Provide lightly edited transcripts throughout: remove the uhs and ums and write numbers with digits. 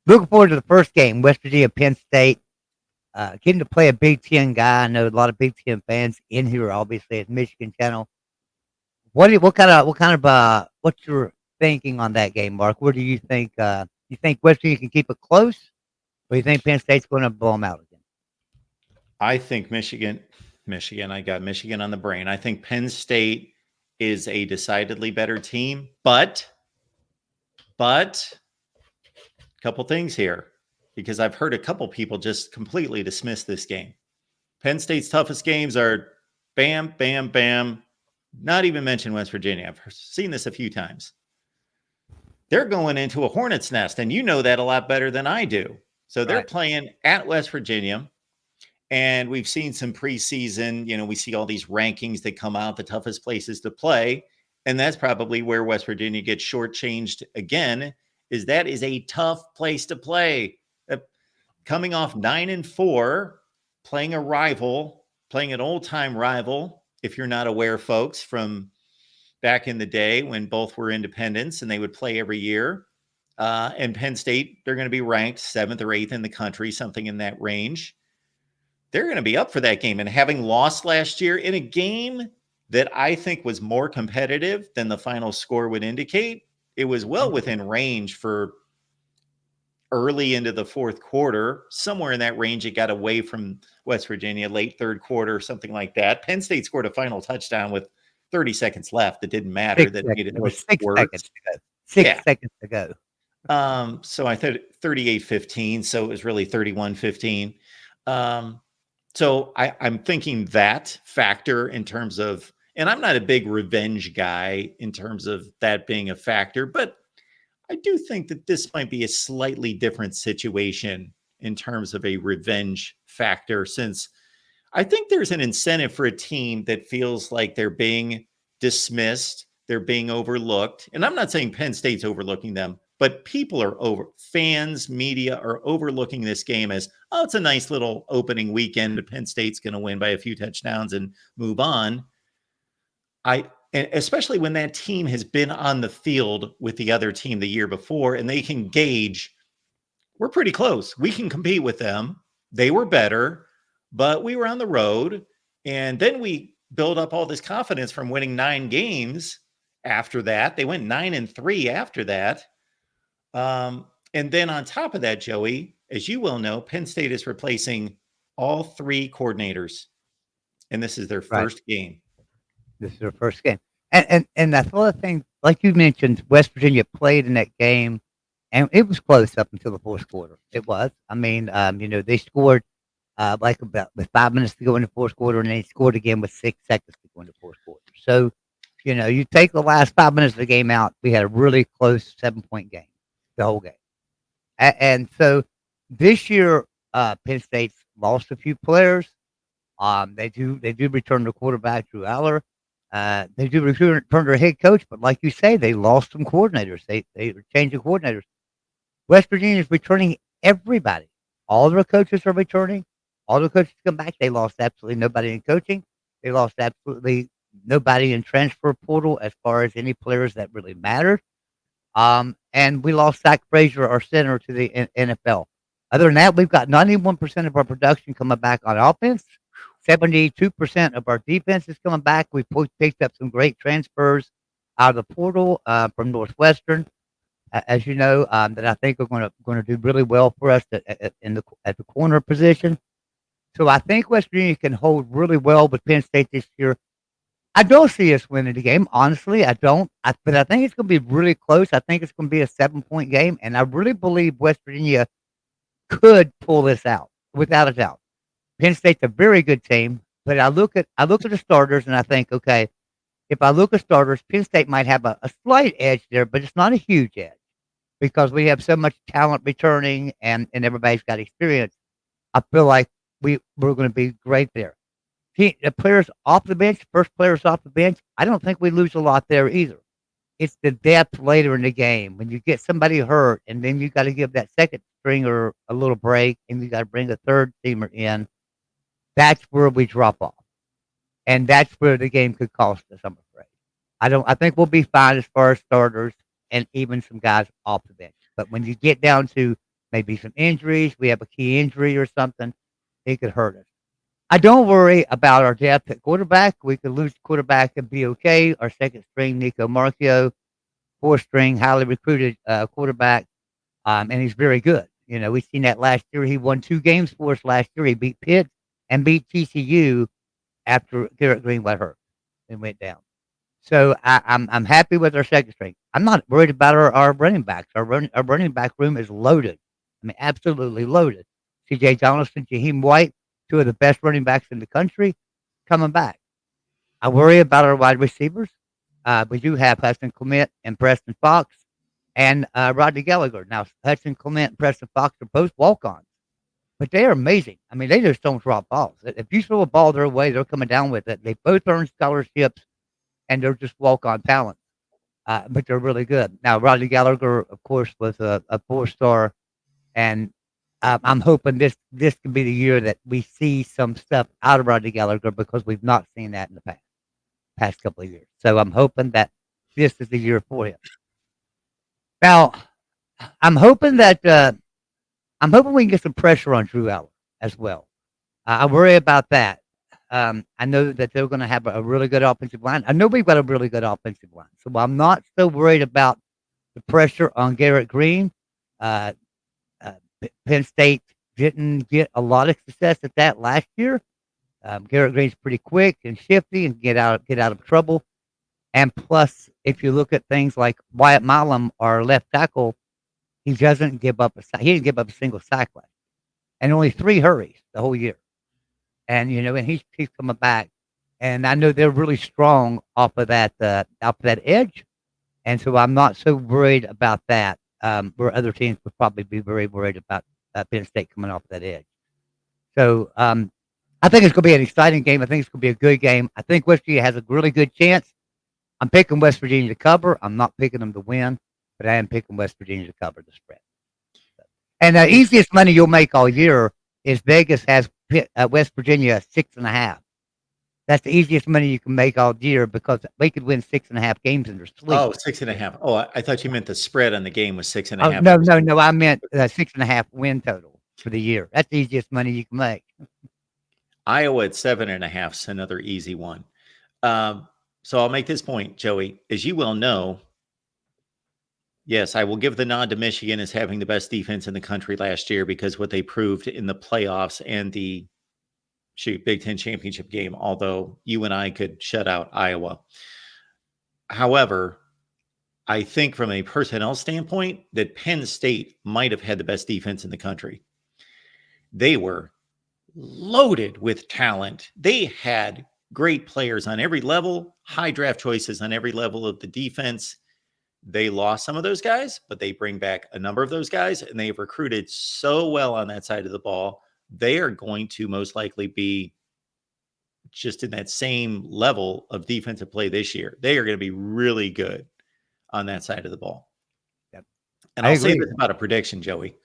Looking forward to the first game, West Virginia, Penn State. Getting to play a Big Ten guy. I know a lot of Big Ten fans in here, obviously, at Michigan Channel. What's your thinking on that game, Mark? Where do you think you think West Virginia can keep it close, or you think Penn State's going to blow them out again? I think Michigan. I got Michigan on the brain. I think Penn State is a decidedly better team, but a couple things here because I've heard a couple people just completely dismiss this game. Penn State's toughest games are bam, bam, bam. Not even mention West Virginia. I've seen this a few times. They're going into a hornet's nest, and you know that a lot better than I do. So they're playing at West Virginia, and we've seen some preseason. We see all these rankings that come out, the toughest places to play, and that's probably where West Virginia gets shortchanged again. That is a tough place to play. Coming off 9-4, playing a rival, playing an old-time rival. If you're not aware, folks, from back in the day when both were independents and they would play every year. And Penn State, they're going to be ranked 7th or 8th in the country, something in that range. They're going to be up for that game. And having lost last year in a game that I think was more competitive than the final score would indicate, it was well within range for early into the fourth quarter. Somewhere in that range, it got away from West Virginia, late third quarter, something like that. Penn State scored a final touchdown with 30 seconds left. That didn't matter. That made it There was look 6 worse. seconds to go. 6 seconds to go. So I thought 38-15. So it was really 31-15. So I'm thinking that factor in terms of, and I'm not a big revenge guy in terms of that being a factor, but I do think that this might be a slightly different situation in terms of a revenge factor, since I think there's an incentive for a team that feels like they're being dismissed, they're being overlooked. And I'm not saying Penn State's overlooking them, but fans, media are overlooking this game as, oh, it's a nice little opening weekend, but Penn State's going to win by a few touchdowns and move on. And especially when that team has been on the field with the other team the year before, and they can gauge, we're pretty close. We can compete with them. They were better, but we were on the road. And then we build up all this confidence from winning 9 games after that. They went 9-3 after that. And then on top of that, Joey, as you well know, Penn State is replacing all 3 coordinators. And this is their first game. This is their first game. And that's the other thing, like you mentioned, West Virginia played in that game, and it was close up until the fourth quarter. It was. I mean, they scored like about with 5 minutes to go in the fourth quarter, and they scored again with 6 seconds to go in the fourth quarter. So, you take the last 5 minutes of the game out, we had a really close 7-point game, the whole game. And so this year, Penn State's lost a few players. They do return their quarterback, Drew Aller. They do return their head coach, but like you say, they lost some coordinators. They changed the coordinators. West Virginia is returning everybody. All their coaches are returning. All the coaches come back. They lost absolutely nobody in coaching. They lost absolutely nobody in transfer portal as far as any players that really mattered. And we lost Zach Frazier, our center, to the NFL. Other than that, we've got 91% of our production coming back on offense. 72% of our defense is coming back. We picked up some great transfers out of the portal from Northwestern, as you know, that I think are going to do really well for us at the corner position. So I think West Virginia can hold really well with Penn State this year. I don't see us winning the game, honestly. I don't. But I think it's going to be really close. I think it's going to be a 7-point game, and I really believe West Virginia could pull this out without a doubt. Penn State's a very good team, but I look at the starters and I think, okay, if I look at starters, Penn State might have a slight edge there, but it's not a huge edge because we have so much talent returning and everybody's got experience. I feel like we're going to be great there. The players off the bench, first players off the bench, I don't think we lose a lot there either. It's the depth later in the game when you get somebody hurt, and then you got to give that second stringer a little break, and you got to bring a third teamer in. That's where we drop off, and that's where the game could cost us, I'm afraid. I think we'll be fine as far as starters and even some guys off the bench. But when you get down to maybe some injuries. We have a key injury or something. It could hurt us. I don't worry about our depth at quarterback. We could lose quarterback and be okay. Our second string, Nico Marchio, fourth string, highly recruited quarterback, and he's very good. You know, we've seen that last year. He won 2 games for us last year. He beat Pitt and beat TCU after Garrett Green got hurt and went down. So I'm happy with our second string. I'm not worried about our running backs. Our running back room is loaded. I mean, absolutely loaded. C.J. Donaldson, Jaheim White, two of the best running backs in the country, coming back. I worry about our wide receivers. We do have Hudson Clement and Preston Fox and Rodney Gallagher. Now, Hudson Clement and Preston Fox are both walk-ons, but they are amazing. I mean, they just don't drop balls. If you throw a ball their way, they're coming down with it. They both earn scholarships, and they're just walk-on talent, but they're really good. Now, Rodney Gallagher, of course, was a four-star, and I'm hoping this could be the year that we see some stuff out of Rodney Gallagher because we've not seen that in the past couple of years. So I'm hoping that this is the year for him. Now, I'm hoping that I'm hoping we can get some pressure on Drew Aller as well. I worry about that. I know that they're going to have a really good offensive line. I know we've got a really good offensive line, so I'm not so worried about the pressure on Garrett Green. Uh, Penn State didn't get a lot of success at that last year. Garrett Green's pretty quick and shifty and get out of trouble. And plus, if you look at things like Wyatt Milam, our left tackle, he doesn't give up he didn't give up a single sack last year, and only 3 hurries the whole year. And you know, and he's coming back, and I know they're really strong off of that edge, and so I'm not so worried about that. Where other teams would probably be very worried about Penn State coming off that edge. So I think it's going to be an exciting game. I think it's going to be a good game. I think West Virginia has a really good chance. I'm picking West Virginia to cover. I'm not picking them to win, but I am picking West Virginia to cover the spread. And the easiest money you'll make all year is Vegas has West Virginia 6.5. That's the easiest money you can make all year because they could win 6.5 games in their sleep. Oh, 6.5. Oh, I thought you meant the spread on the game was 6.5. Oh, no. I meant 6.5 win total for the year. That's the easiest money you can make. Iowa at 7.5 is another easy one. So I'll make this point, Joey. As you well know, yes, I will give the nod to Michigan as having the best defense in the country last year because what they proved in the playoffs and the Big Ten championship game, although you and I could shut out Iowa. However, I think from a personnel standpoint that Penn State might have had the best defense in the country. They were loaded with talent. They had great players on every level, high draft choices on every level of the defense. They lost some of those guys, but they bring back a number of those guys, and they've recruited so well on that side of the ball. They are going to most likely be just in that same level of defensive play this year. They are going to be really good on that side of the ball. Yep. And I'll say this about a prediction, Joey.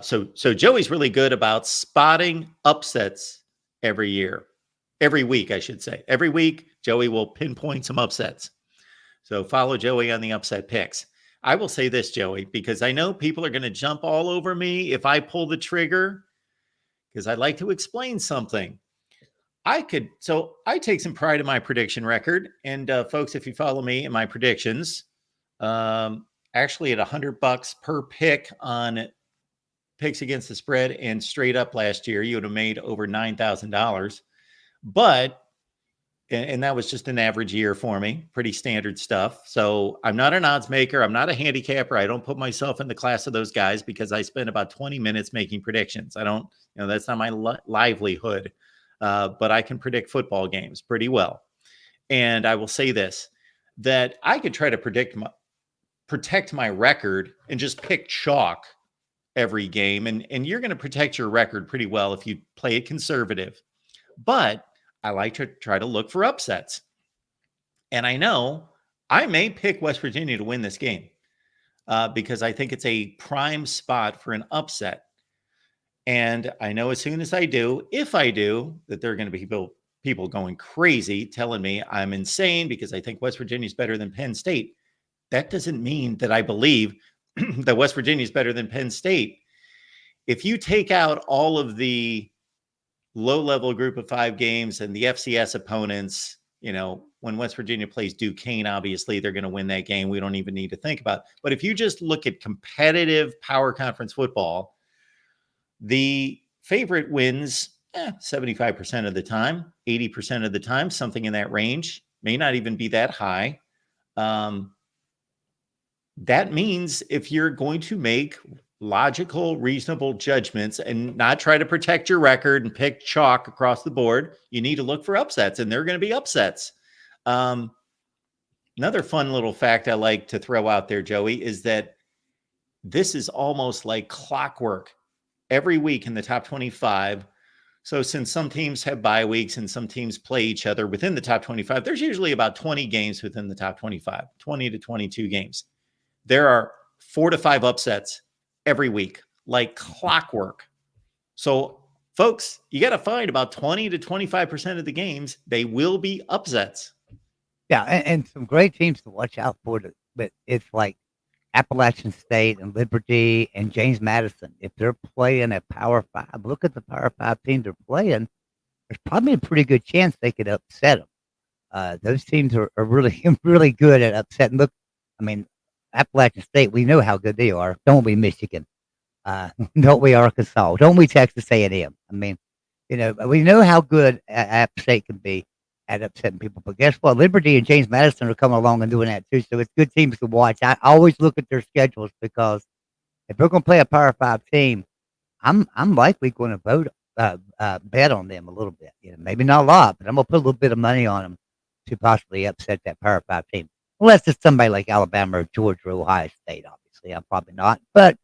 So Joey's really good about spotting upsets every week, I should say. Every week, Joey will pinpoint some upsets. So follow Joey on the upset picks. I will say this, Joey, because I know people are going to jump all over me if I pull the trigger, because I like to explain something. I take some pride in my prediction record. And folks, if you follow me in my predictions, actually at $100 per pick on picks against the spread and straight up last year, you would have made over $9,000. But, and that was just an average year for me, pretty standard stuff. So I'm not an odds maker. I'm not a handicapper. I don't put myself in the class of those guys because I spend about 20 minutes making predictions. I don't, that's not my livelihood. But I can predict football games pretty well. And I will say this, that I could try to protect my record and just pick chalk every game. And you're going to protect your record pretty well if you play it conservative. But I like to try to look for upsets. And I know I may pick West Virginia to win this game because I think it's a prime spot for an upset. And I know as soon as I do, if I do, that there are going to be people going crazy telling me I'm insane because I think West Virginia is better than Penn State. That doesn't mean that I believe that West Virginia is better than Penn State. If you take out all of the low-level group of 5 games and the FCS opponents, when West Virginia plays Duquesne, obviously they're going to win that game. We don't even need to think about it. But if you just look at competitive power conference football, the favorite wins 75% of the time, 80% of the time, something in that range. May not even be that high. That means if you're going to make logical, reasonable judgments and not try to protect your record and pick chalk across the board, you need to look for upsets, and there are going to be upsets. Another fun little fact I like to throw out there, Joey, is that this is almost like clockwork every week in the top 25. So since some teams have bye weeks and some teams play each other within the top 25, there's usually about 20 games within the top 25, 20 to 22 games. There are 4 to 5 upsets every week, like clockwork. So, folks, you got to find about 20 to 25% of the games, they will be upsets. Yeah, and some great teams to watch out for. But it's like Appalachian State and Liberty and James Madison. If they're playing a Power 5, look at the Power 5 team they're playing. There's probably a pretty good chance they could upset them. Those teams are really, really good at upsetting. Look, I mean, Appalachian State, we know how good they are. Don't we, Michigan? Don't we, Arkansas? Don't we, Texas A&M? I mean, we know how good App State can be at upsetting people. But guess what? Liberty and James Madison are coming along and doing that too. So it's good teams to watch. I always look at their schedules because if we're going to play a Power 5 team, I'm likely going to bet on them a little bit. Maybe not a lot, but I'm going to put a little bit of money on them to possibly upset that Power 5 team. Unless it's somebody like Alabama or Georgia or Ohio State, obviously. I'm probably not. But,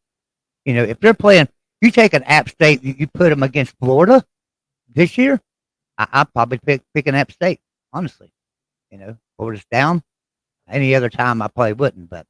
if they're playing, you take an App State, you put them against Florida this year, I'd probably pick an App State, honestly. Florida's down. Any other time I probably wouldn't. But